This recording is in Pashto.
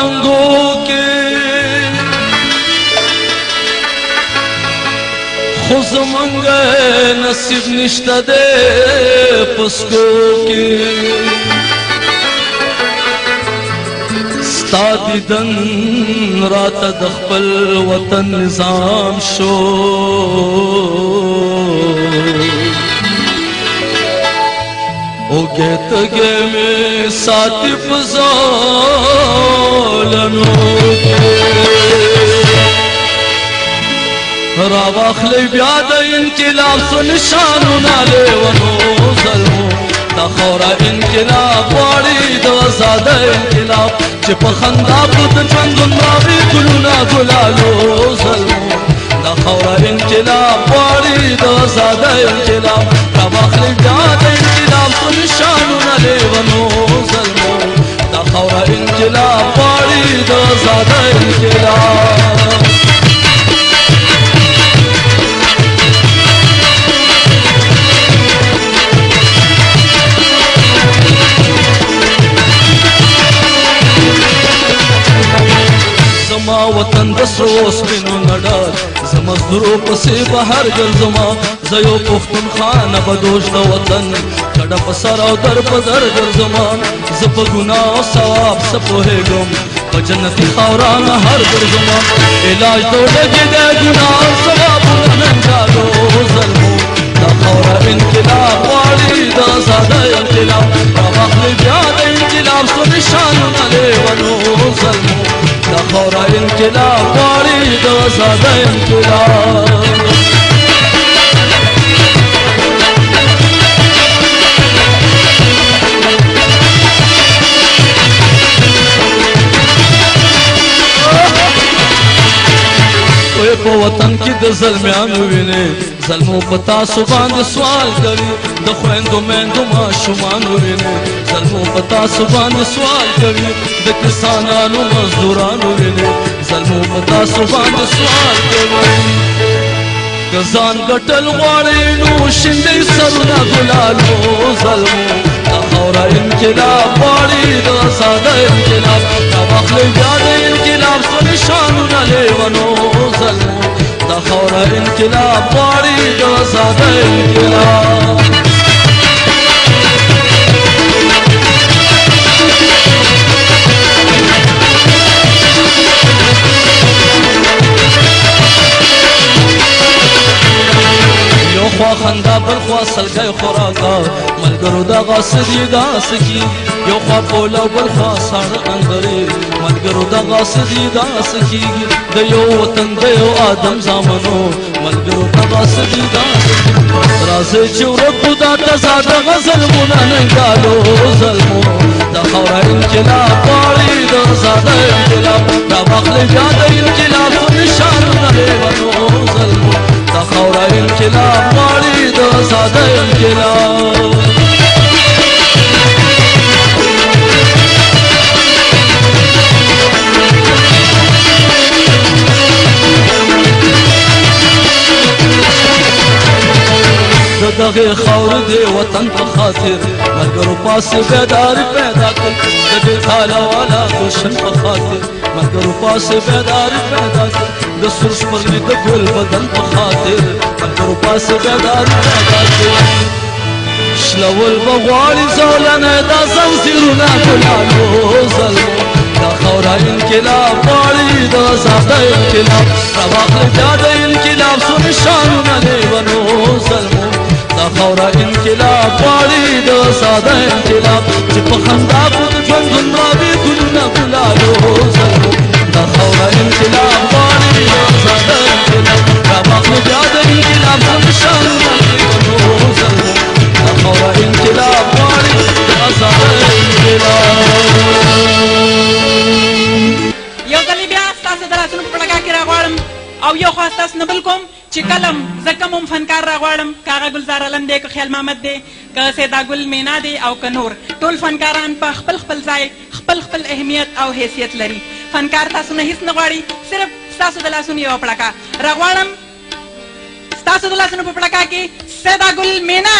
ملنګو کې خو زمونږ نصیب نشته دی پسکو کې ستا دیدن راته د خپل وطن نظام شو اوگے تگے میں ساتھ فضالنو کے راواخلی بیاد انقلاب سو نشانو نالے ونو ظلمو دا خورا انقلاب واری دا زاد انقلاب چپ خنداب دا چندن راوی گلونا گلالو ظلمو دا خورا انقلاب واری دا زاد انقلاب راواخلی بیاد انقلاب سو نشانو نالے ونو ظلمو دا خورا انقلاب واری دا زاد انقلاب زما وطن د سرو سپینو نډال زمزدورو پسې بهر ګرځما زه یو پښتونخوا بدوش د وطن کډه په سر او در په در ګرځما زه په ګناه او ثواب څه پوهېږم په جنتي خاورا نه هر ګرځما علاج تو لګي د ګناه او ثوابونو ننګالو ظلمو دا خاوره انقلاب غواړي دا ساده انقلاب راواخلي بیا د انقلاب څو نشانونه لیونو ظلمو دا خورا انقلاب غواړي دا ساده انقلاب کوئی په وطن کې د ظلمیانو وینې ظلمو په تاسو باندې سوال کوي د خویندو میندو ماشومانو وینې ظلمو په تاسو باندې سوال کوي د کسانانو مزدورانو وینې ظلمو په تاسو باندې سوال کوي که ځان ګټل غواړئ نو شیندئ سرونه ګلالو ظلمو دا خاوره انقلاب غواړي دا ساده انقلاب راواخلئ بیا د انقلاب څو نشانونه لیونو ظلمو دا خاوره انقلاب غواړي دا ساده انقلاب یو خوا خندا بل خوا سلګی خوراکا ملګرو دغه څه دي داسې کېږي یو خوا پوله بل خوا ساړه انګرې ملګرو دغه څه دي داسې کېږي د یو وطن د یو آدم زامنو ملګرو دغه څه دي داسې کېږي راځئ چې ورکو دا تزا دغه ظلمونه ننګالو ظلمو دا خاوره انقلاب غواړي دا ساده انقلاب راواخلئ بیا د انقلاب څو نشانونه لیونو ظلمو دا خاوره انقلاب غواړي دا ساده انقلاب دغه خاور دی وطن په خاطر ملګرو پاسې بیداري پیدا کړ د دې تاله والا گلشن په خاطر ملګرو پاسې بیداري پیدا کړ د سر سپرلي د ګل بدن په خاطر ملګرو پاسې بیداري پیدا کړ شلول به غواړي زولنې دا زنځیرونه ګلالو ظلمو دا خاوره انقلاب غواړي دا ساده انقلاب راواخلئ بیا د انقلاب څو نشانونه لیونو ظلمو دا خاوره انقلاب غواړي دا ساده انقلاب چې په خندا کو د ژوندون راوي ګلونه ګلالو ظلمو دا خاوره انقلاب غواړي دا ساده انقلاب راواخلئ بیا د انقلاب څو نشانونه لیونو ظلمو دا خاوره انقلاب غواړي دا ساده انقلاب یو ځلې بیا ستاسو د لاسونو په پړکا کې راغواړم او یو خوا ستاسو نه بل کوم چې کلم زه کوم هم فنکار راغواړم که هغه ګلزار علم دی که خیال محمد دی که سیدا ګل مینا دی او که نور ټول فنکاران په خپل خپل ځای خپل خپل اهمیت او حیثیت لري فنکار تاسو نه هیڅ نه غواړي صرف ستاسو د لاسونو یوه پړکا راغواړم ستاسو د لاسونو په پړکا کې سیدا ګل مینا